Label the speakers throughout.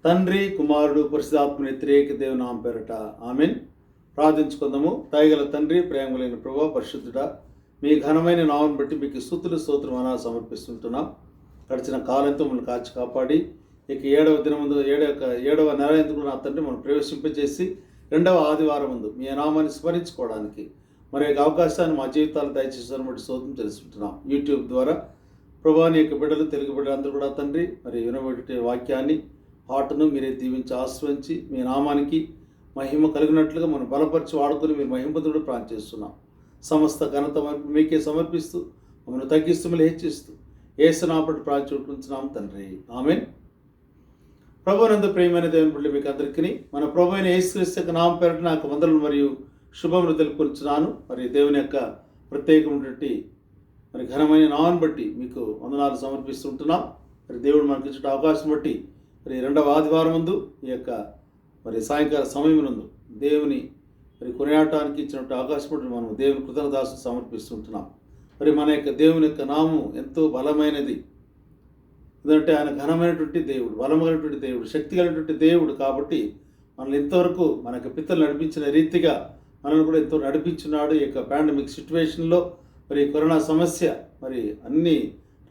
Speaker 1: తండ్రి కుమారుడు పరిశుద్ధాత్మ వ్యతిరేక దేవుని నామం పేరట ఆమెన్. ప్రార్థించుకుందాము. దయగల తండ్రి, ప్రేమలైన ప్రభువా, పరిశుద్ధుడా, మీ ఘనమైన నామం బట్టి మీకు స్తుతులు స్తోత్రం సమర్పిస్తుంటున్నాం. గడిచిన కాలంతో మనల్ని కాచి కాపాడి ఇక ఏడవ నెల ఎందుకు నా తండ్రి మనం ప్రవేశింపజేసి 2వ ఆదివారం ముందు మీ నామాన్ని స్మరించుకోవడానికి మరి యొక్క అవకాశాన్ని మా జీవితాలు దయచేసిన బట్టి స్తోత్రం తెలుసుకుంటున్నాం. యూట్యూబ్ ద్వారా ప్రభువా, నీ యొక్క బిడ్డలు, తెలుగు బిడ్డలు అందరూ కూడా తండ్రి మరి వినబెట్టే వాక్యాన్ని పాటను మీరే దీవించి ఆశ్రయించి మీ నామానికి మహిమ కలిగినట్లుగా మనం బలపరిచి వాడుకొని మీరు మహిమతుడు ప్రార్థన చేస్తున్నాం. సమస్త ఘనత మీకే సమర్పిస్తూ మమ్మల్ని తగ్గిస్తూ మళ్ళీ హెచ్చిస్తూ ఏసునామమున ప్రార్థించుకుంటున్నాం తండ్రి, ఆమేన్. ప్రభువునందు ప్రియమైన దేవుని బిడ్డలు మీకు అందరికీ మన ప్రభు అయిన యేసుక్రీస్తు యొక్క నామం పేరట నాకు వందనలు మరియు శుభములు తెలుపుకుంటున్నాను. మరి దేవుని యొక్క ప్రత్యేకమైనటువంటి మరి ఘనమైన నామాన్ని బట్టి మీకు వందనాలు సమర్పిస్తుంటున్నాం. మరి దేవుడు మనకి ఇచ్చిన అవకాశం బట్టి మరి 2వ ఆదివారం ముందు ఈ యొక్క మరి సాయంకాల సమయం నందు దేవుని మరి కొనియాడటానికి ఇచ్చినట్టు అవకాశం బట్టి మనం దేవుని కృతజ్ఞతాస్తుతులు సమర్పిస్తుంటున్నాం. మరి మన యొక్క దేవుని యొక్క నామం ఎంతో బలమైనది. ఎందుకంటే ఆయన ఘనమైనటువంటి దేవుడు, బలమైనటువంటి దేవుడు, శక్తి కలిగినటువంటి దేవుడు. కాబట్టి మనల్ని ఇంతవరకు మనకు పితరులు నడిపించిన రీతిగా మనల్ని కూడా ఎంతో నడిపించున్నాడు. ఈ యొక్క పాండమిక్ సిచ్యువేషన్లో మరి కరోనా సమస్య మరి అన్ని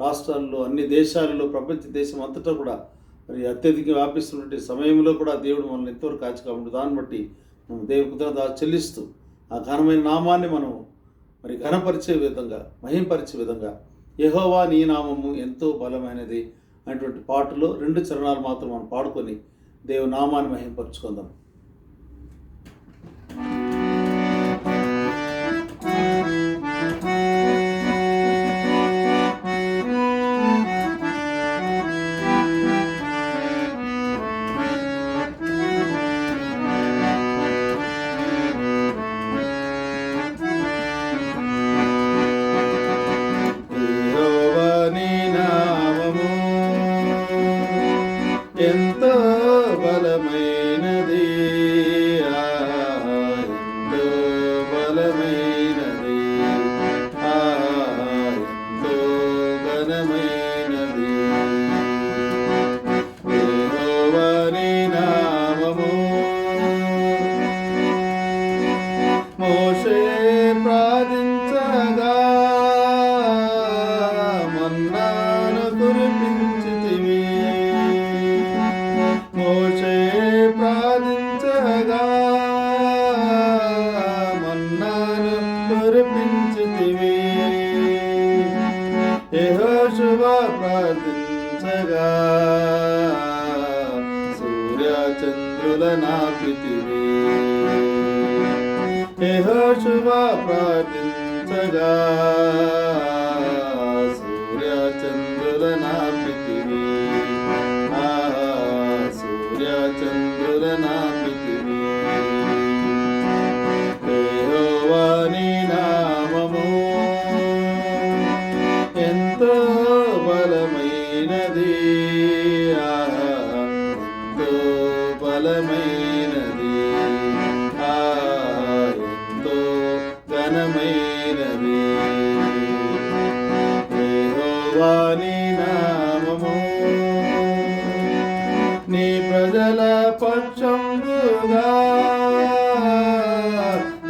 Speaker 1: రాష్ట్రాల్లో, అన్ని దేశాలలో, ప్రపంచ దేశం అంతటా కూడా మరి అత్యధికంగా వ్యాపిస్తున్నటువంటి సమయంలో కూడా దేవుడు మనల్ని ఎంతవరకు కాచి కాబట్టి దాన్ని బట్టి మనం దేవుని కృతజ్ఞత చెల్లిస్తూ ఆ ఘనమైన నామాన్ని మనం మరి ఘనపరిచే విధంగా, మహింపరిచే విధంగా యెహోవా నీ నామము ఎంతో బలమైనది అనేటువంటి పాటలో 2 చరణాలు మాత్రం మనం పాడుకొని దేవుని నామాన్ని మహింపరుచుకుందాం. ఎంతో బలమైనది, ఎంతో బలమైనది, ఎంతో ఘనమైనది యెహోవా నీ నామము. మోషే ప్రార్థించగా మన్నాను కురిపించితివి, మోషే ప్రార్థించగా మన్నాను కురిపించితివి, యెహోషువ ప్రార్థించగా సూర్య చంద్రుల నాపితివి, యెహోషువ ప్రార్థించగా సూర్య చంద్రుల నాపితివి, సూర్య చంద్రుల నాపితివి. యెహోవా నీ నామము ఎంతో బలమైనది, ఎంతో బలమైనది, ఎంతో ఘనమైనది యెహోవా నీ నామము. నీ ప్రజల పక్షంబుగా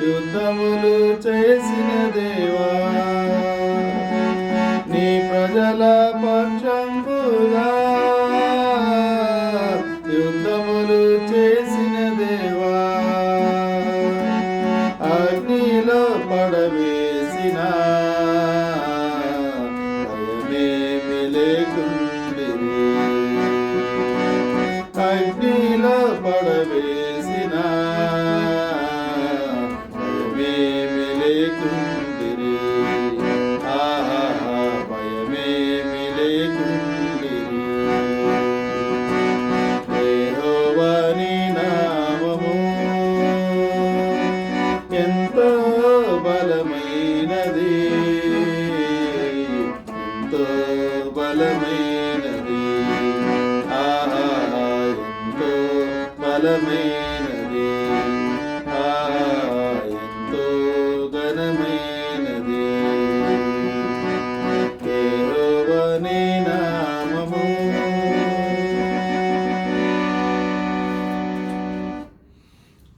Speaker 1: యుద్ధములు చేసిన దేవా, నీ ప్రజల పక్షంబుగా యుద్ధములు చేసిన దేవా, అగ్నిలో పడవేసిన భయమేమి లేకుండిరి, అగ్నిలో పడవేసిన భయమేమి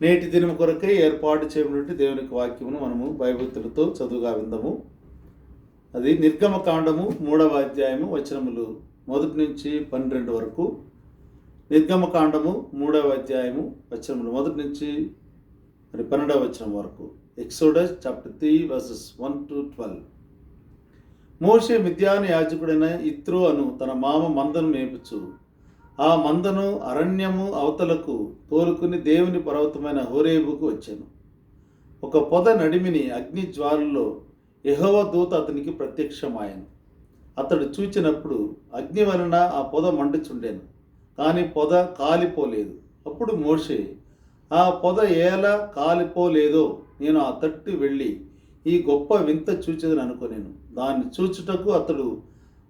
Speaker 1: నేటి దినం కొరకై ఏర్పాటు చేయబడినట్టు దేవునికి వాక్యమును మనము భయభక్తులతో చదువుగా విందాము. అది నిర్గమకాండము 3వ అధ్యాయము వచనములు 1 నుంచి 12 వరకు. నిర్గమకాండము 3వ అధ్యాయము వచనములు 1 నుంచి 12వ వచనం వరకు. Exodus chapter 3 verses 1 to 12. మోషే మిద్యాను యాజకుడైన ఇత్రో అను తన మామ మందను మేపుచు ఆ మందను అరణ్యము అవతలకు తోలుకుని దేవుని పర్వతమైన హోరేబుకు వచ్చాను. ఒక పొద నడిమిని అగ్ని జ్వాలలో యెహోవా దూత అతనికి ప్రత్యక్షమాయను. అతడు చూచినప్పుడు అగ్ని వలన ఆ పొద మండుచుండెను, కానీ పొద కాలిపోలేదు. అప్పుడు మోషే, ఆ పొద ఎలా కాలిపోలేదో నేను ఆ తట్టు వెళ్ళి ఈ గొప్ప వింత చూచెదని అనుకొనేను. దాన్ని చూచుటకు అతడు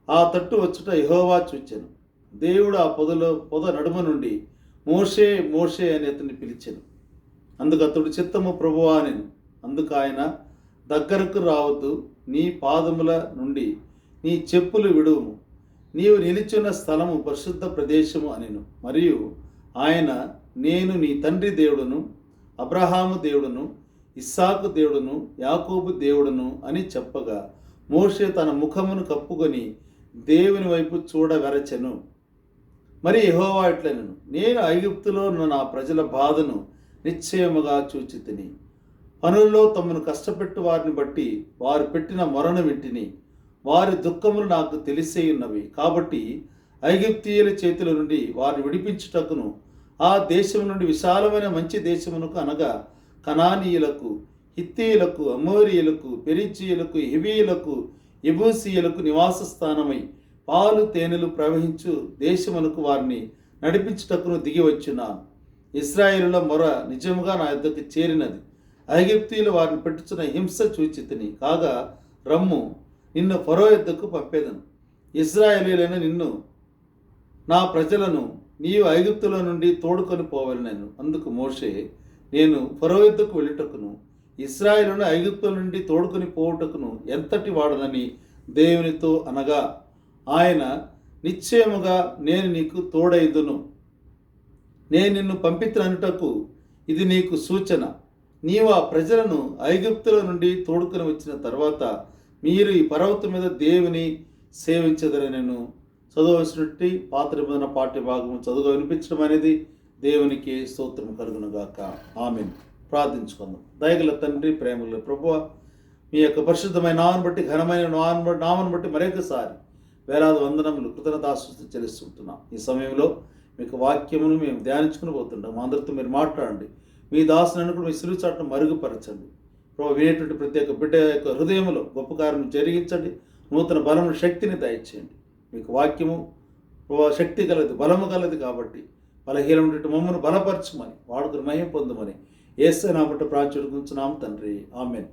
Speaker 1: ఆ తట్టు వచ్చుట యెహోవా చూచెను. దేవుడు ఆ పొద నడుమ నుండి మోషే మోషే అని అతన్ని పిలిచెను. అందుకు అతడు చిత్తము ప్రభువా అనెను. అందుకు ఆయన, దగ్గరకు రావద్దు, నీ పాదముల నుండి నీ చెప్పులు విడువుము, నీవు నిలిచిన స్థలము పరిశుద్ధ ప్రదేశము అనెను. మరియు ఆయన, నేను నీ తండ్రి దేవుడును, అబ్రహాము దేవుడును, ఇస్సాకు దేవుడును, యాకోబు దేవుడును అని చెప్పగా మోషే తన ముఖమును కప్పుకొని దేవుని వైపు చూడవెరచెను. మరి యెహోవా ఇట్లనెను, నేను ఐగుప్తులో నా ప్రజల బాధను నిశ్చయముగా చూచితిని. పనుల్లో తమను కష్టపెట్టు వారిని బట్టి వారు పెట్టిన మొరను వింటిని. వారి దుఃఖములు నాకు తెలిసే ఉన్నవి. కాబట్టి ఐగుప్తీయుల చేతుల నుండి వారిని విడిపించుటకును ఆ దేశం నుండి విశాలమైన మంచి దేశమునకు, అనగా కనానీయులకు, హిత్తీయులకు, అమోరీయులకు, పెరిజ్జీయులకు, హివీయులకు, యెబూసీయులకు నివాస స్థానమై పాలు తేనెలు ప్రవహించు దేశమునకు వారిని నడిపించుటకును దిగి వచ్చున్నాను. ఇశ్రాయేలుల మొర నిజముగా నా యొద్దకు చేరినది. ఐగుప్తీయులు వారిని పెట్టుచున్న హింస చూచితిని. కాగా రమ్ము, నిన్ను ఫరో యొద్దకు పంపేదను. ఇశ్రాయేలీయులైన నిన్ను, నా ప్రజలను నీవు ఐగుప్తులో నుండి తోడుకొని పోవలెనెను. అందుకు మోషే, నేను ఫరో యొద్దకు వెళ్ళుటకును ఇశ్రాయేలును ఐగుప్తుల నుండి తోడుకొని పోవుటకును ఎంతటి వాడనని దేవునితో అనగా, ఆయన, నిశ్చయముగా నేను నీకు తోడైదును, నేను నిన్ను పంపితుననుటకు ఇది నీకు సూచన. నీవు ఆ ప్రజలను ఐగుప్తుల నుండి తోడుకొని వచ్చిన తర్వాత మీరు ఈ పర్వతం మీద దేవుని సేవించదని నేను చదవలసినట్టు పాత నిబంధన పాఠ్య భాగము చదువుగా వినిపించడం అనేది దేవునికి స్తోత్రం కలుగునుగాక. ఆమేన్. ప్రార్థించుకుందాం. దయగల తండ్రి, ప్రేమగల ప్రభువా, మీ యొక్క పరిశుద్ధమైన నామను బట్టి, ఘనమైన నామను బట్టి మరొకసారి వేలాది వందనములు కృతజ్ఞతాస్తుతి చెల్లిస్తుంటున్నాం. ఈ సమయంలో మీకు వాక్యమును మేము ధ్యానించుకుని పోతుంటాం. మా అందరితో మీరు మాట్లాడండి. మీ దాసులను కూడా మీ సిలుచాటును మరుగుపరచండి. ప్రభు, వినేటువంటి ప్రత్యేక బిడ్డ యొక్క హృదయంలో గొప్ప కార్యం జరిగించండి. నూతన బలము, శక్తిని దయచేయండి. మీకు వాక్యము ప్రభు శక్తి కలది, బలము కలది. కాబట్టి బలహీనటువంటి మమ్మను బలపరచమని, వాడుకుని మహిమ పొందమని యేసు నామమున ప్రార్థించుకుంటున్నాం తండ్రి. ఆమేన్.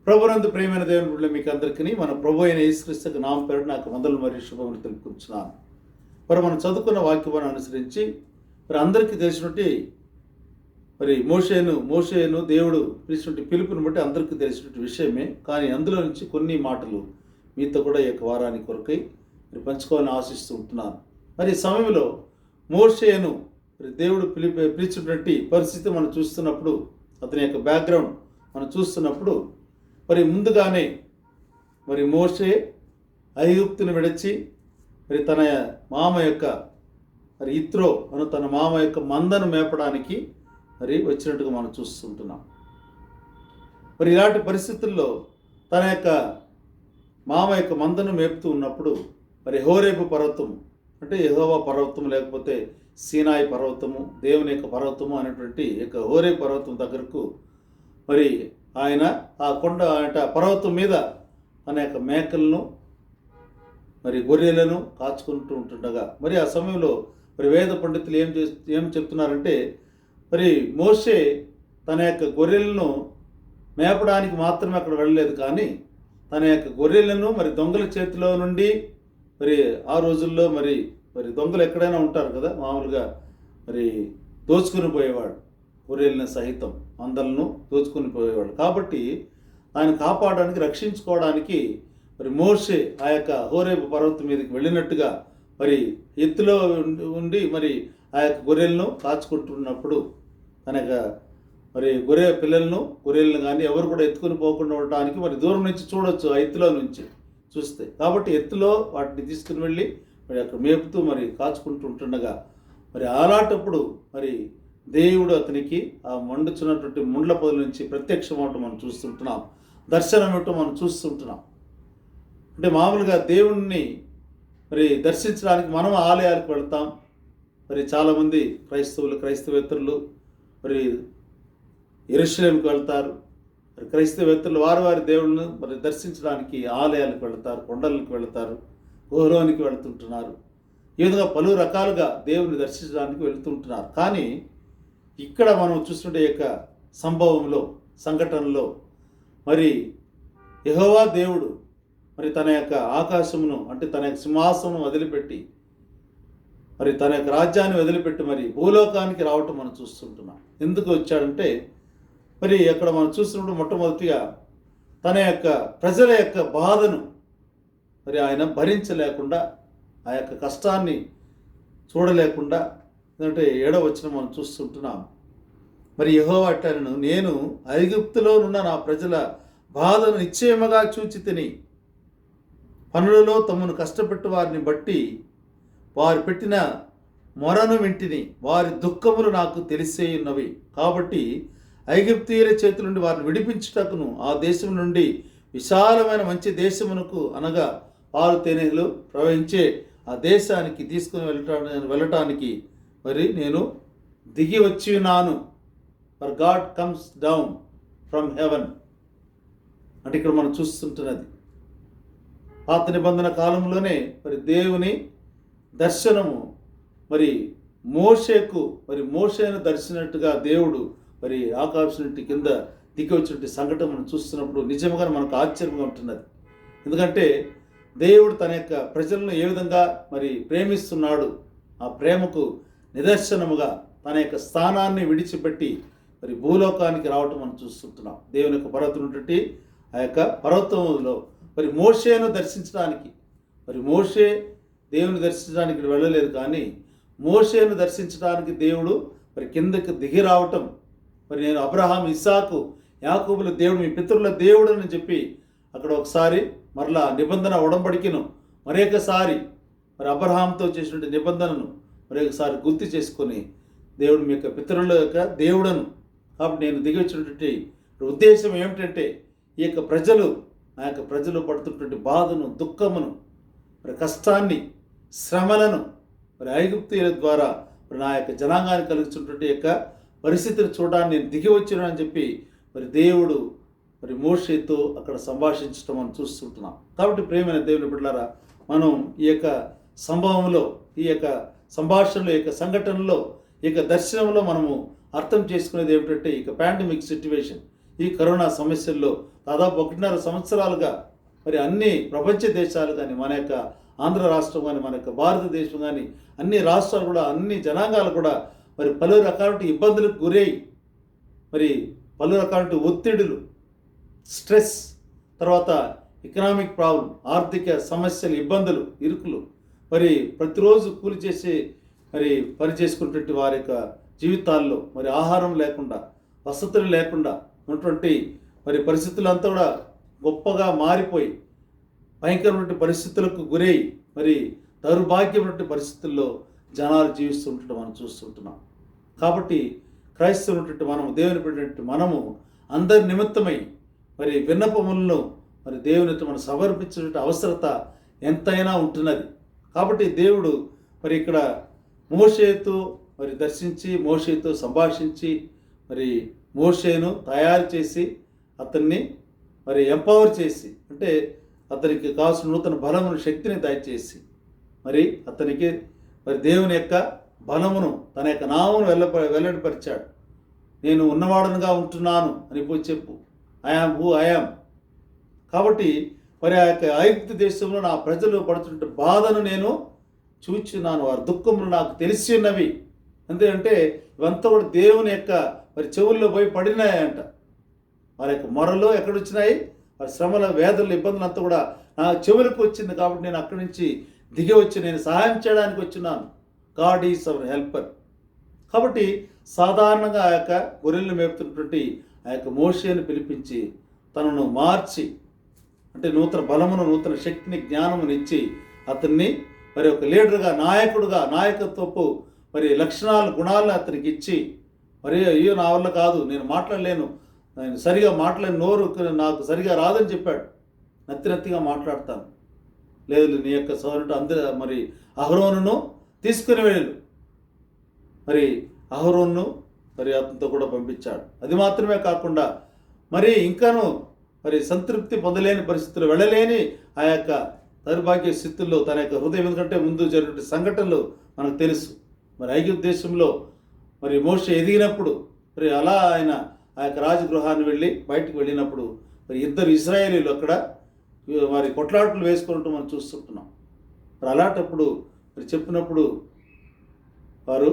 Speaker 1: ప్రభునందు ప్రియమైన దేవుని బిడ్డలు మీకు అందరికీ మన ప్రభు అయిన యేసుక్రీస్తు నామం పేరు నాకు వందలు మరియు శుభములు తెలుపుకుంటున్నాను. మరి మనం చదువుకున్న వాక్యాన్ని అనుసరించి మరి అందరికీ తెలిసినట్టు మరి మోషేను దేవుడు పిలిచినట్టు పిలుపుని బట్టి అందరికీ తెలిసినట్టు విషయమే. కానీ అందులో నుంచి కొన్ని మాటలు మీతో కూడా ఈ యొక్క వారానికి కొరకై మరి పంచుకోవాలని ఆశిస్తూ ఉంటున్నాను. మరి ఈ సమయంలో మోషేను మరి దేవుడు పిలిచినటువంటి పరిస్థితి మనం చూస్తున్నప్పుడు, అతని యొక్క బ్యాక్గ్రౌండ్ మనం చూస్తున్నప్పుడు, మరి ముందుగానే మరి మోషే ఐగుప్తుని విడిచి మరి తన మామ యొక్క మరి ఇత్రో అను తన మామ యొక్క మందను మేపడానికి మరి వచ్చినట్టుగా మనం చూస్తుంటున్నాం. మరి ఇలాంటి పరిస్థితుల్లో తన యొక్క మామ యొక్క మందను మేపుతూ ఉన్నప్పుడు మరి హోరేబు పర్వతం, అంటే యెహోవా పర్వతం లేకపోతే సీనాయి పర్వతము, దేవుని యొక్క పర్వతము అనేటువంటి యొక్క హోరేబు పర్వతం దగ్గరకు మరి ఆయన ఆ కొండ అంటే పర్వతం మీద తన యొక్క మేకలను మరి గొర్రెలను కాచుకుంటూ ఉంటుండగా మరి ఆ సమయంలో మరి వేద పండితులు ఏం చెప్తున్నారంటే, మరి మోషే తన యొక్క గొర్రెలను మేపడానికి మాత్రమే అక్కడ వెళ్ళలేదు, కానీ తన యొక్క గొర్రెలను మరి దొంగల చేతిలో నుండి మరి ఆ రోజుల్లో మరి దొంగలు ఎక్కడైనా ఉంటారు కదా, మామూలుగా మరి దోచుకుని పోయేవాడు. గొర్రెలను సహితం మందలను దోచుకుని పోయేవాడు. కాబట్టి ఆయన కాపాడడానికి, రక్షించుకోవడానికి మరి మోషే ఆ యొక్క హోరేబు పర్వతం మీదకి వెళ్ళినట్టుగా మరి ఎత్తులో ఉండి మరి ఆ యొక్క గొర్రెలను కాచుకుంటున్నప్పుడు తన యొక్క మరి గొర్రెలను కానీ ఎవరు కూడా ఎత్తుకుని పోకుండా ఉండటానికి మరి దూరం నుంచి చూడొచ్చు, ఆ ఎత్తులో నుంచి చూస్తే. కాబట్టి ఎత్తులో వాటిని తీసుకుని వెళ్ళి మరి అక్కడ మేపుతూ మరి కాచుకుంటూ ఉంటుండగా మరి అలాంటప్పుడు మరి దేవుడు అతనికి ఆ మండుచున్నటువంటి ముండ్ల పొదల నుంచి ప్రత్యక్షం అవటం మనం చూస్తుంటున్నాం, దర్శనం ఇవ్వటం మనం చూస్తుంటున్నాం. అంటే మామూలుగా దేవుణ్ణి మరి దర్శించడానికి మనం ఆలయాలకు వెళ్తాం. మరి చాలామంది క్రైస్తవేతరులు మరి యెరూషలేముకి వెళ్తారు. మరి క్రైస్తవేతరులు వారి దేవుళ్ళను మరి దర్శించడానికి ఆలయాలకు వెళ్తారు, కొండలకు వెళ్తారు, గుహలోనికి వెళ్తుంటున్నారు. ఈ విధంగా పలు రకాలుగా దేవుని దర్శించడానికి వెళ్తుంటున్నారు. కానీ ఇక్కడ మనం చూస్తుంటే యొక్క సంఘటనలో మరి యెహోవా దేవుడు మరి తన యొక్క ఆకాశమును అంటే తన యొక్క సింహాసనం వదిలిపెట్టి మరి తన యొక్క రాజ్యాన్ని వదిలిపెట్టి మరి భూలోకానికి రావటం మనం చూస్తుంటున్నాం. ఎందుకు వచ్చాడంటే మరి అక్కడ మనం చూస్తున్నప్పుడు మొట్టమొదటిగా తన యొక్క ప్రజల యొక్క బాధను మరి ఆయన భరించలేకుండా, ఆ యొక్క కష్టాన్ని చూడలేకుండా, ఎందుకంటే 7వ వచనం మనం చూస్తుంటున్నాం. మరి యెహోవా అంటాను, నేను ఐగుప్తులో ఉన్న నా ప్రజల బాధను నిశ్చయముగా చూచి తిని పనులలో తమను కష్టపెట్టు వారిని బట్టి వారు పెట్టిన మొరను వింటిని, వారి దుఃఖములు నాకు తెలిసే ఉన్నవి. కాబట్టి ఐగుప్తీయుల చేతుల నుండి వారిని విడిపించుటకును ఆ దేశం నుండి విశాలమైన మంచి దేశమునకు అనగా పాలు తేనెలు ప్రవహించే ఆ దేశానికి తీసుకుని వెళ్ళటానికి మరి నేను దిగి వచ్చి ఉన్నాను. For God comes down from heaven అంటే ఇక్కడ మనం చూస్తుంటున్నది పాత నిబంధన కాలంలోనే మరి దేవుని దర్శనము మరి మోషేను దర్శినట్టుగా దేవుడు మరి ఆకాశం నుండి కింద దిగి వచ్చినట్టు సంఘటన మనం చూస్తున్నప్పుడు నిజంగా మనకు ఆశ్చర్యంగా ఉంటున్నది. ఎందుకంటే దేవుడు తన యొక్క ప్రజలను ఏ విధంగా మరి ప్రేమిస్తున్నాడు, ఆ ప్రేమకు నిదర్శనముగా తన యొక్క స్థానాన్ని విడిచిపెట్టి మరి భూలోకానికి రావటం మనం చూస్తుంటున్నాం. దేవుని యొక్క పర్వతం ఉన్నటువంటి ఆ యొక్క పర్వతంలో మరి మోషేను దర్శించడానికి మరి మోషే దేవుని దర్శించడానికి వెళ్ళలేదు, కానీ మోషేను దర్శించడానికి దేవుడు మరి కిందకి దిగి రావటం, మరి నేను అబ్రహాం, ఇస్సాకు, యాకోబుల దేవుడు, మీ పితరుల దేవుడు అని చెప్పి అక్కడ ఒకసారి మరలా నిబంధన ఉడంబడికను మరొకసారి మరి అబ్రహాంతో చేసినటువంటి నిబంధనను మరొకసారి గుర్తు చేసుకొని దేవుడు మీ యొక్క పితరుల యొక్క దేవుడను. కాబట్టి నేను దిగి వచ్చినటువంటి ఉద్దేశం ఏమిటంటే ఈ యొక్క ప్రజలు పడుతున్నటువంటి బాధను, దుఃఖమును, మరి కష్టాన్ని, శ్రమలను మరి ఐగుప్తీయుల ద్వారా మరి నా యొక్క జనాంగాన్ని కలిగిస్తున్నటువంటి యొక్క పరిస్థితిని చూడడానికి నేను దిగి వచ్చినానని చెప్పి మరి దేవుడు మరి మోషేతో అక్కడ సంభాషించడం మనం చూస్తుంటున్నాం. కాబట్టి ప్రియమైన దేవుని బిడ్డలారా, మనం ఈ యొక్క సంభవంలో, ఈ యొక్క సంభాషణలో, ఈ యొక్క సంఘటనలో, ఈ యొక్క దర్శనంలో మనము అర్థం చేసుకునేది ఏమిటంటే ఇక పాండమిక్ సిట్యువేషన్, ఈ కరోనా సమస్యల్లో దాదాపు 1.5 సంవత్సరాలుగా మరి అన్ని ప్రపంచ దేశాలు కానీ, మన యొక్క ఆంధ్ర రాష్ట్రం కానీ, మన యొక్క భారతదేశం కానీ, అన్ని రాష్ట్రాలు కూడా, అన్ని జనాంగాలు కూడా మరి పలు రకాల ఇబ్బందులకు గురై మరి పలు రకాల ఒత్తిడులు, స్ట్రెస్, తర్వాత ఎకనామిక్ ప్రాబ్లం, ఆర్థిక సమస్యలు, ఇబ్బందులు, ఇరుకులు, మరి ప్రతిరోజు కూలి చేసి మరి పని చేసుకున్నటువంటి వారి యొక్క జీవితాల్లో మరి ఆహారం లేకుండా, వసతులు లేకుండా ఉన్నటువంటి మరి పరిస్థితులంతా కూడా గొప్పగా మారిపోయి భయంకరమైన పరిస్థితులకు గురై మరి దౌర్భాగ్యమైనటువంటి పరిస్థితుల్లో జనాలు జీవిస్తుండటం మనం చూస్తుంటున్నాం. కాబట్టి క్రైస్తవునటువంటి మనము, దేవుని పెట్టినట్టు మనము అందరి నిమిత్తమై మరి విన్నపములను మరి దేవునితో మనం సమర్పించినటువంటి అవసరత ఎంతైనా ఉంటున్నది. కాబట్టి దేవుడు మరి ఇక్కడ మోషేతో మరి దర్శించి, మోషేతో సంభాషించి మరి మోషేను తయారు చేసి అతన్ని మరి ఎంపవర్ చేసి, అంటే అతనికి కావాల్సిన నూతన బలమును, శక్తిని దయచేసి మరి అతనికి మరి దేవుని యొక్క బలమును, తన యొక్క నామమును వెల్లడిపరిచాడు. నేను ఉన్నవాడనుగా ఉంటున్నాను అని పోయి చెప్పు, ఐఆమ్ హూ ఐఆమ్. కాబట్టి మరి ఆ యొక్క ఐగుప్తు దేశంలో నా ప్రజలు పడుతున్న బాధను నేను చూచున్నాను, వారి దుఃఖములు నాకు తెలిసి ఉన్నవి. ఎందుకంటే ఇవంతా కూడా దేవుని యొక్క మరి చెవుల్లో పోయి పడినాయంట. వారి యొక్క మొరలో ఎక్కడొచ్చినాయి, వారి శ్రమల, వేదనలు, ఇబ్బందులు అంతా కూడా నా చెవులకు వచ్చింది. కాబట్టి నేను అక్కడి నుంచి దిగి వచ్చి నేను సహాయం చేయడానికి వచ్చినాను. God is our helper. కాబట్టి సాధారణంగా ఆ యొక్క గొర్రెలను మేపుతున్నటువంటి ఆ యొక్క మోషేను పిలిపించి తనను మార్చి, అంటే నూతన బలమును, నూతన శక్తిని, జ్ఞానమునిచ్చి అతన్ని మరి ఒక లీడర్గా, నాయకుడుగా, నాయకత్వపు మరి లక్షణాలు, గుణాలను అతనికి ఇచ్చి, మరి అయ్యో నా వల్ల కాదు, నేను మాట్లాడలేను, నేను సరిగా మాట్లాడిన నోరు నాకు సరిగా రాదని చెప్పాడు. నత్తిగా మాట్లాడతాను, లేదు నీ యొక్క సోదరుడు అందరూ మరి అహరోనును తీసుకుని వెళ్ళు. మరి అహరోను మరి అతనితో కూడా పంపించాడు. అది మాత్రమే కాకుండా మరి ఇంకాను మరి సంతృప్తి పొందలేని పరిస్థితులు, వెళ్ళలేని ఆ యొక్క దౌర్భాగ్య స్థితుల్లో తన యొక్క హృదయం, ఎందుకంటే ముందు జరిగిన సంఘటనలు మనకు తెలుసు. మరి ఐగుప్తు దేశంలో మరి మోషే ఎదిగినప్పుడు మరి అలా ఆయన ఆ యొక్క రాజగృహాన్ని వెళ్ళి బయటకు వెళ్ళినప్పుడు మరి ఇద్దరు ఇశ్రాయేలీలు అక్కడ మరి కొట్లాటలు వేసుకున్నట్టు మనం చూస్తుంటున్నాం. మరి అలాంటప్పుడు మరి చెప్పినప్పుడు వారు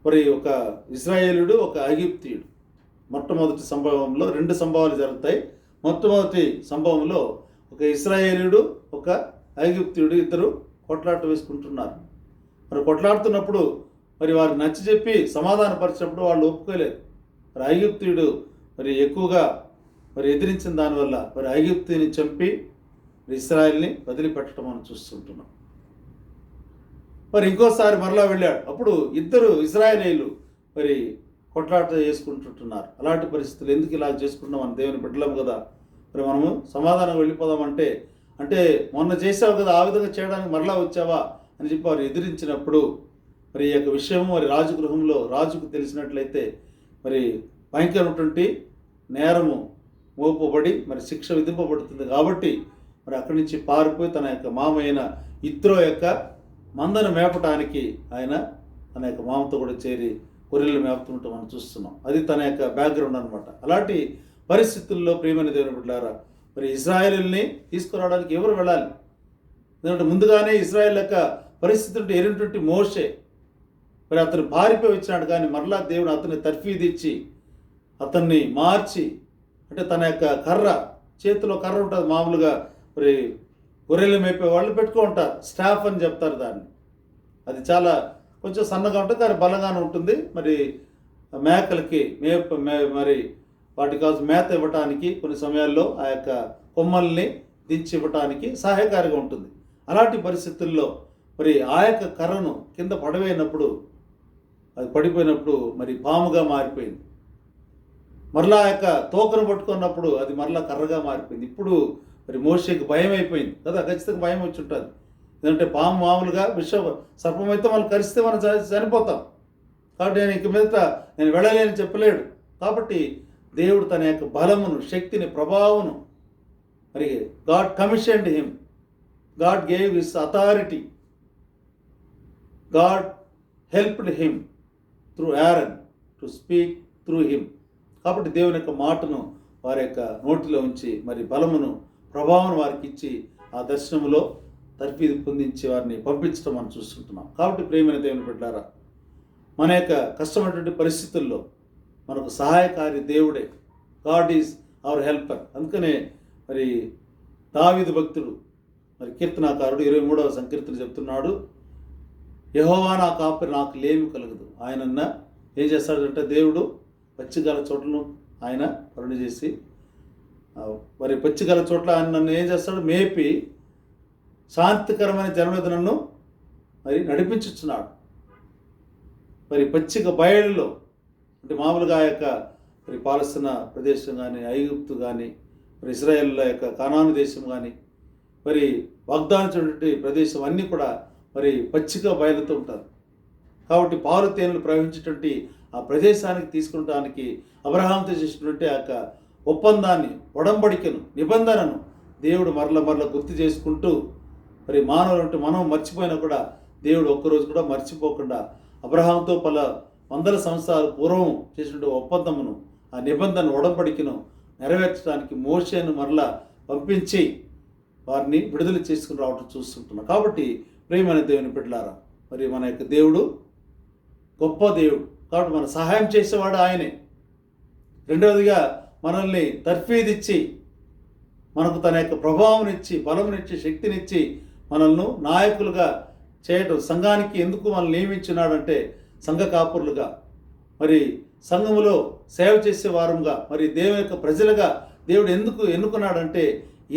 Speaker 1: మరి ఒక ఇశ్రాయేలుడు, ఒక ఐగుప్తీయుడు, మొట్టమొదటి సంభవంలో 2 సంభవాలు జరుగుతాయి. మొట్టమొదటి సంభవంలో ఒక ఇశ్రాయేలుడు, ఒక ఐగుప్తీయుడు ఇద్దరు కొట్లాట వేసుకుంటున్నారు. మరి కొట్లాడుతున్నప్పుడు మరి వారు నచ్చి చెప్పి సమాధానపరిచినప్పుడు వాళ్ళు ఒప్పుకోలేదు. మరి ఐగుప్తీయుడు మరి ఎక్కువగా మరి ఎదిరించిన దానివల్ల మరి ఐగుప్తుని చంపి ఇశ్రాయేల్ని వదిలిపెట్టడం మనం చూస్తుంటున్నాం. మరి ఇంకోసారి మరలా వెళ్ళాడు. అప్పుడు ఇద్దరు ఇశ్రాయేలీలు మరి కొట్లాట చేసుకుంటుంటున్నారు. అలాంటి పరిస్థితులు ఎందుకు ఇలా చేసుకుంటున్నాం? మన దేవుని బిడ్డలం కదా, మరి మనము సమాధానం వెళ్ళిపోదామంటే, అంటే మొన్న చేసావు కదా, ఆ విధంగా చేయడానికి మరలా వచ్చావా అని చెప్పి వారు ఎదిరించినప్పుడు మరి ఈ యొక్క విషయం మరి రాజగృహంలో రాజుకు తెలిసినట్లయితే మరి భయంకరమైనటువంటి నేరము మోపబడి మరి శిక్ష విధింపబడుతుంది. కాబట్టి మరి అక్కడి నుంచి పారిపోయి తన యొక్క మామైన ఇత్రో యొక్క మందను మేపటానికి ఆయన తన యొక్క మామతో కూడా చేరి గొర్రెలు మేపుతుంటే మనం చూస్తున్నాం. అది తన యొక్క బ్యాక్గ్రౌండ్ అనమాట. అలాంటి పరిస్థితుల్లో ప్రియమైన దేవుని బిడ్డలారా, మరి ఇశ్రాయేలుని తీసుకురావడానికి ఎవరు వెళ్ళాలి? ఎందుకంటే ముందుగానే ఇశ్రాయేల్ యొక్క పరిస్థితులు ఎరినటువంటి మోషే మరి అతను పారిపోయి వచ్చినాడు. కానీ మరలా దేవుడు అతన్ని తర్ఫీదు ఇచ్చి అతన్ని మార్చి, అంటే తన యొక్క కర్ర, చేతిలో కర్ర ఉంటుంది మామూలుగా, మరి గొర్రెలు మేపే వాళ్ళు పెట్టుకో ఉంటారు, స్టాఫ్ అని చెప్తారు దాన్ని. అది చాలా కొంచెం సన్నగా ఉంటుంది కానీ బలంగానే ఉంటుంది. మరి మేకలకి మరి వాటి కావాల్సిన మేత ఇవ్వటానికి కొన్ని సమయాల్లో ఆ యొక్క కొమ్మల్ని దించి ఇవ్వటానికి సహాయకారిగా ఉంటుంది. అలాంటి పరిస్థితుల్లో మరి ఆ యొక్క కర్రను కింద పడవేసినప్పుడు, అది పడిపోయినప్పుడు మరి పాముగా మారిపోయింది. మరలా ఆ యొక్క తోకను పట్టుకున్నప్పుడు అది మరలా కర్రగా మారిపోయింది. ఇప్పుడు మరి మోషేకి భయం అయిపోయింది కదా, ఖచ్చితంగా భయం వచ్చి ఉంటుంది. ఎందుకంటే పాము మామూలుగా విష సర్పం అయితే మనం కరిస్తే మనం చనిపోతాం. కాబట్టి నేను ఇక మీదట నేను వెళ్ళలేని చెప్పలేడు. కాబట్టి దేవుడు తన యొక్క బలమును, శక్తిని, ప్రభావమును మరి God commissioned him, God gave his authority, God helped him through Aaron to speak through him. కాబట్టి దేవుని యొక్క మాటను వారి యొక్క నోటిలో ఉంచి మరి బలమును, ప్రభావం వారికి ఇచ్చి ఆ దర్శనములో తర్ఫీదు పొందించి వారిని పంపించడం మనం చూస్తుంటున్నాం. కాబట్టి ప్రియమైన దేవుని బిడ్డలారా, మన యొక్క కష్టమైనటువంటి పరిస్థితుల్లో మనకు సహాయకారి దేవుడే. God is our helper. అందుకనే మరి దావీదు భక్తుడు మరి కీర్తనాకారుడు 23వ సంకీర్తన చెప్తున్నాడు, యెహోవా నా కాపరి, నాకు లేమి కలగదు. ఆయనన్న ఏం చేస్తాడంటే దేవుడు పచ్చిగల చోట్లను ఆయన పరుణ చేసి మరి పచ్చిగల చోట్ల ఆయన నన్ను ఏం చేస్తాడు, మేపి శాంతికరమైన జన్మది నన్ను మరి నడిపించుచున్నాడు. మరి పచ్చిక బయలులో, అంటే మామూలుగా ఆ యొక్క మరి పాలస్తీనా ప్రదేశం కానీ, ఐగుప్తు కానీ, మరి ఇశ్రాయేల్ యొక్క కానాను దేశం కానీ, మరి వాగ్దానించినటువంటి ప్రదేశం అన్నీ కూడా మరి పచ్చిక బయలుతో ఉంటారు. కాబట్టి పాలు తేనెలు ప్రవహించేటువంటి ఆ ప్రదేశానికి తీసుకుంటానికి అబ్రహాంతో చేసినటువంటి ఆ యొక్క ఒప్పందాన్ని, ఒడంబడికను, నిబంధనను దేవుడు మరల గుర్తు చేసుకుంటూ మరి మానవులంటే మనం మర్చిపోయినా కూడా దేవుడు ఒక్కరోజు కూడా మర్చిపోకుండా అబ్రహాంతో పల వందల సంవత్సరాల పూర్వం చేసినటువంటి ఒప్పందమును, ఆ నిబంధన, ఒడంబడికను నెరవేర్చడానికి మోషేను మరలా పంపించి వారిని విడుదల చేసుకుని రావటం చూస్తుంటున్నాం. కాబట్టి ప్రియమైన దేవుని బిడ్డలారా, మరి మన యొక్క దేవుడు గొప్ప దేవుడు. కాబట్టి మన సహాయం చేసేవాడు ఆయనే. రెండవదిగా మనల్ని తర్ఫీదిచ్చి, మనకు తన యొక్క ప్రభావం ఇచ్చి, బలమునిచ్చి, శక్తినిచ్చి మనల్ని నాయకులుగా చేయటం, సంఘానికి ఎందుకు మనల్ని నియమించున్నాడంటే సంఘ కాపురులుగా, మరి సంఘములో సేవ చేసే వారంగా, మరి దేవుని యొక్క ప్రజలుగా దేవుడు ఎందుకు ఎన్నుకున్నాడంటే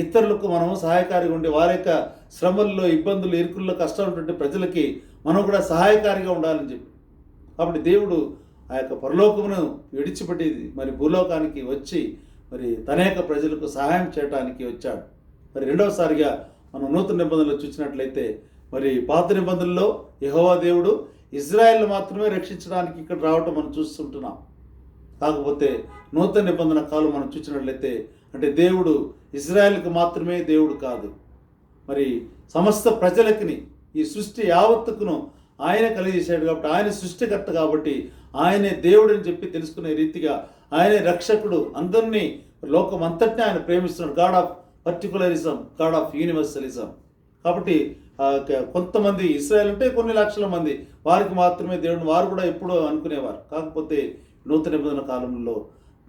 Speaker 1: ఇతరులకు మనం సహాయకారిగా ఉండి వారి యొక్క శ్రమల్లో, ఇబ్బందులు, ఇరుకుల్లో, కష్టాలు ప్రజలకి మనం కూడా సహాయకారిగా ఉండాలని చెప్పి. కాబట్టి దేవుడు ఆ యొక్క పరలోకమును విడిచిపెట్టి మరి భూలోకానికి వచ్చి మరి తన యొక్క ప్రజలకు సహాయం చేయడానికి వచ్చాడు. మరి రెండవసారిగా మనం నూతన నిబంధనలు చూసినట్లయితే మరి పాత నిబంధనల్లో యెహోవా దేవుడు ఇజ్రాయెల్ను మాత్రమే రక్షించడానికి ఇక్కడ రావటం మనం చూస్తుంటున్నాం. కాకపోతే నూతన నిబంధన కాలం మనం చూసినట్లయితే అంటే దేవుడు ఇజ్రాయెల్కి మాత్రమే దేవుడు కాదు, మరి సమస్త ప్రజలకిని, ఈ సృష్టి యావత్తుకును ఆయన కలిగేశాడు. కాబట్టి ఆయన సృష్టికర్త, కాబట్టి ఆయనే దేవుడు అని చెప్పి తెలుసుకునే రీతిగా ఆయనే రక్షకుడు, అందరినీ లోకం అంతటినీ ఆయన ప్రేమిస్తున్నాడు. God of particularism, God of universalism. కాబట్టి కొంతమంది ఇశ్రాయేల్ అంటే కొన్ని లక్షల మంది, వారికి మాత్రమే దేవుడు, వారు కూడా ఎప్పుడో అనుకునేవారు. కాకపోతే నూతన నిబంధన కాలంలో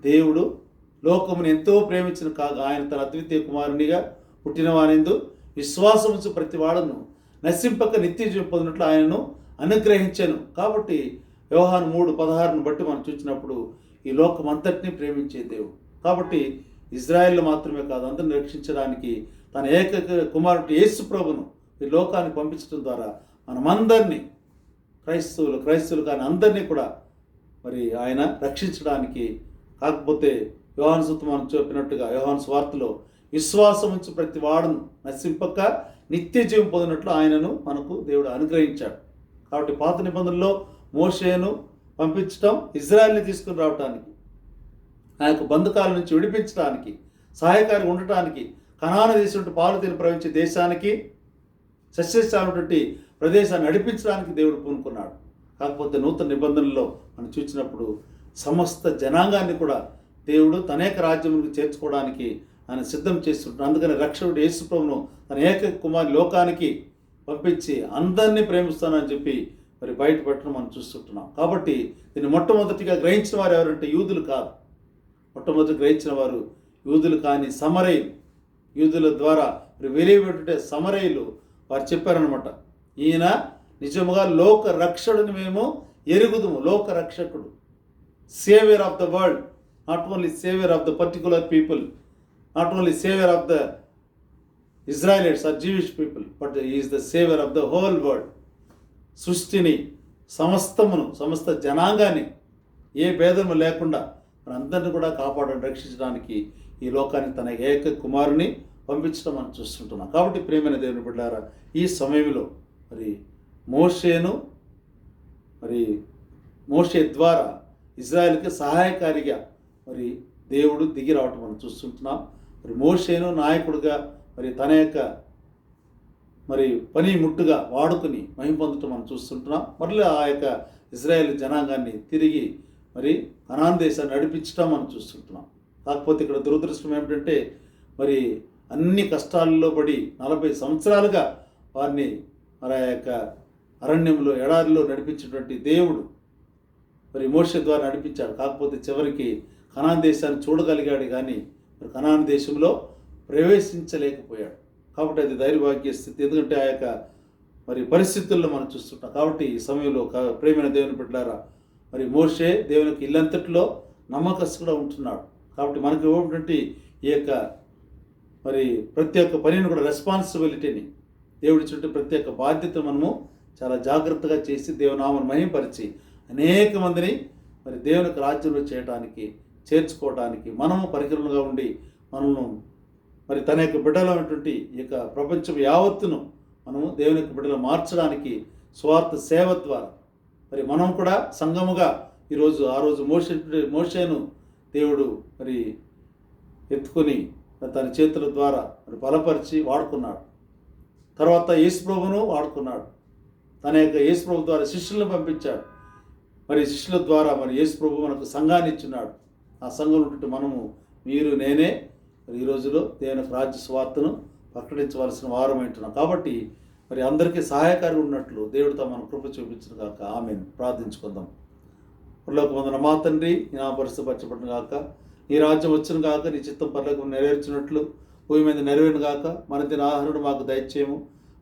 Speaker 1: దేవుడు లోకమును ఎంతో ప్రేమించిన కాగా ఆయన తన అద్వితీయ కుమారునిగా పుట్టిన వానిందు విశ్వాసముంచు ప్రతి వాడును నశింపక నిత్య జీవం పొందినట్లు ఆయనను అనుగ్రహించాను. కాబట్టి యోహాను 3:16 బట్టి మనం చూసినప్పుడు ఈ లోకం అంతటినీ ప్రేమించే దేవుడు. కాబట్టి ఇజ్రాయెల్ మాత్రమే కాదు, అందరిని రక్షించడానికి తన ఏకైక కుమారుడు యేసు ప్రభును ఈ లోకానికి పంపించడం ద్వారా మనమందరినీ, క్రైస్తవులు కానీ అందరినీ కూడా మరి ఆయన రక్షించడానికి. కాకపోతే యోహాను సువార్త మనం చెప్పినట్టుగా యోహాను సువార్తలో విశ్వాసం ఉంచి ప్రతి వాడును నశింపక నిత్య జీవం పొందినట్లు ఆయనను మనకు దేవుడు అనుగ్రహించాడు. కాబట్టి పాత నిబంధనలో మోషేను పంపించడం ఇజ్రాయెల్ని తీసుకుని రావడానికి, ఆ యొక్క బంధకాల నుంచి విడిపించడానికి, సహాయకారిగా ఉండటానికి, కనాను దేశం పాలు తేనె ప్రవహించే దేశానికి, సస్యశ్యామైనటువంటి ప్రదేశాన్ని నడిపించడానికి దేవుడు పూనుకున్నాడు. కాకపోతే నూతన నిబంధనల్లో మనం చూసినప్పుడు సమస్త జనాంగాన్ని కూడా దేవుడు తన యొక్క రాజ్యంలోకి చేర్చుకోవడానికి ఆయన సిద్ధం చేస్తుంటాడు. అందుకని రక్షకుడు యేసు ప్రభువును తన ఏకైక కుమారుని లోకానికి పంపించి అందరినీ ప్రేమిస్తానని చెప్పి మరి బయటపెట్టడం మనం చూస్తుంటున్నాం. కాబట్టి దీన్ని మొట్టమొదటిగా గ్రహించిన వారు ఎవరంటే యూదులు కాదు. మొట్టమొదటి గ్రహించిన వారు యూదులు కానీ సమరయులు. యూదుల ద్వారా మరి వెలివేటే సమరయులు వారు చెప్పారనమాట, ఈయన నిజముగా లోక రక్షకుడిని మేము ఎరుగుదుము. లోక రక్షకుడు, saviour of the world, not only saviour of the particular people, not only saviour of the Israelites or Jewish people, but is the saviour of the whole world. సృష్టిని, సమస్తమును, సమస్త జనాంగాన్ని ఏ భేదము లేకుండా మనందరినీ కూడా కాపాడడం, రక్షించడానికి ఈ లోకానికి తన ఏక కుమారుని పంపించడం మనం చూస్తుంటున్నాం. కాబట్టి ప్రియమైన దేవుని బిడ్డలారా, ఈ సమయంలో మరి మోషే ద్వారా ఇజ్రాయెల్కి సహాయకారిగా మరి దేవుడు దిగి రావటం మనం చూస్తుంటున్నాం. మరి మోషేను నాయకుడిగా మరి తన యొక్క మరి పని ముట్టుగా వాడుకుని మహిమ పొందటం మనం చూస్తుంటున్నాం. మరలా ఆ యొక్క ఇజ్రాయెల్ జనాంగాన్ని తిరిగి మరి కనాను దేశాన్ని నడిపించడం మనం చూస్తుంటున్నాం. కాకపోతే ఇక్కడ దురదృష్టం ఏమిటంటే మరి అన్ని కష్టాల్లో పడి 40 సంవత్సరాలుగా వారిని మరి ఆ యొక్క అరణ్యంలో, ఎడారిలో నడిపించినటువంటి దేవుడు మరి మోషే ద్వారా నడిపించాడు. కాకపోతే చివరికి కనాను దేశాన్ని చూడగలిగాడు కానీ మరి కనాను దేశంలో ప్రవేశించలేకపోయాడు. కాబట్టి అది దౌర్భాగ్య స్థితి. ఎందుకంటే ఆ యొక్క మరి పరిస్థితుల్లో మనం చూస్తుంటాం. కాబట్టి ఈ సమయంలో ప్రేమైన దేవుని బిడ్డలారా, మరి మోషే దేవునికి ఇల్లంతట్లో నమ్మకస్తుగా ఉంటున్నాడు. కాబట్టి మనకు ఇవ్వటువంటి ఈ యొక్క మరి ప్రతి ఒక్క పనిని కూడా, రెస్పాన్సిబిలిటీని, దేవుడి ప్రతి ఒక్క బాధ్యత మనము చాలా జాగ్రత్తగా చేసి దేవునామను మహిమపరిచి అనేక మందిని మరి దేవునికి రాజ్యంలో చేయడానికి, చేర్చుకోవడానికి మనము పరికరంగా ఉండి మనము మరి తన యొక్క బిడ్డలైనటువంటి ఈ యొక్క ప్రపంచం యావత్తును మనము దేవుని యొక్క బిడ్డలు మార్చడానికి స్వార్థ సేవ ద్వారా మరి మనం కూడా సంఘముగా ఈరోజు ఆ రోజు మోషేను దేవుడు మరి ఎత్తుకొని తన చేతుల ద్వారా మరి బలపరిచి వాడుకున్నాడు. తర్వాత యేసుప్రభును వాడుకున్నాడు. తన యొక్క యేసుప్రభు ద్వారా శిష్యులను పంపించాడు. మరి శిష్యుల ద్వారా మరి యేసుప్రభు మనకు సంఘాన్ని ఇచ్చినాడు. ఆ సంఘంలో ఉంటే మనము, మీరు, నేనే మరి ఈ రోజులో దేవుని రాజ్య స్వార్థను ప్రకటించవలసిన వారం అంటున్నాం. కాబట్టి మరి అందరికీ సహాయకారిగా ఉన్నట్లు దేవుడితో మన కృప చూపించిన కాక. ఆమేన్. ప్రార్థించుకుందాం. పరలోకమందున్న మా తండ్రి, నీ నామం పరిశుద్ధపరచబడును గాక, నీ రాజ్యం వచ్చును గాక, నీ చిత్తం పరలోకం నెరవేర్చినట్లు భూమి మీద నెరవేరును గాక. మన దిన ఆహారం మాకు దయచేయము,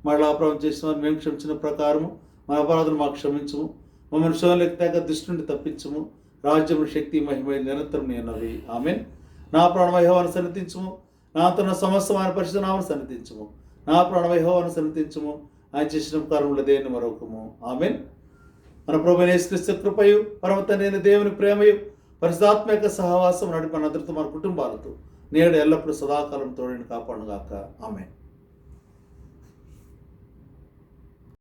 Speaker 1: మరలా అపరాధం చేసిన వారు మేము క్షమించిన ప్రకారము మన అపరాధం మాకు క్షమించము, మమ్మల్ని శోధనలకు తగ్గ దృష్టి నుండి తప్పించము, రాజ్యం శక్తి మహిమ నిరంతరం నేనవి. ఆమెన్. నా ప్రాణమయ యెహోవాను సన్నిధించుము, నాతో నా సమస్తమైన పరిశుద్ధ నామమును సన్నిధించుము. నా ప్రాణమయ యెహోవాను సన్నిధించుము, ఆయన చేసిన ఉపకారములు దేన్ని మరొకము. ఆమెన్. మన ప్రభువైన యేసుక్రీస్తు కృపయు, పరమ తండ్రి అయిన దేవుని ప్రేమయు, పరిశుద్ధాత్మ యొక్క సహవాసం నడిపి మన అందరితో మన కుటుంబాలతో నేడు ఎల్లప్పుడూ సదాకాలం తోడిని కాపాడుగాక. ఆమెన్.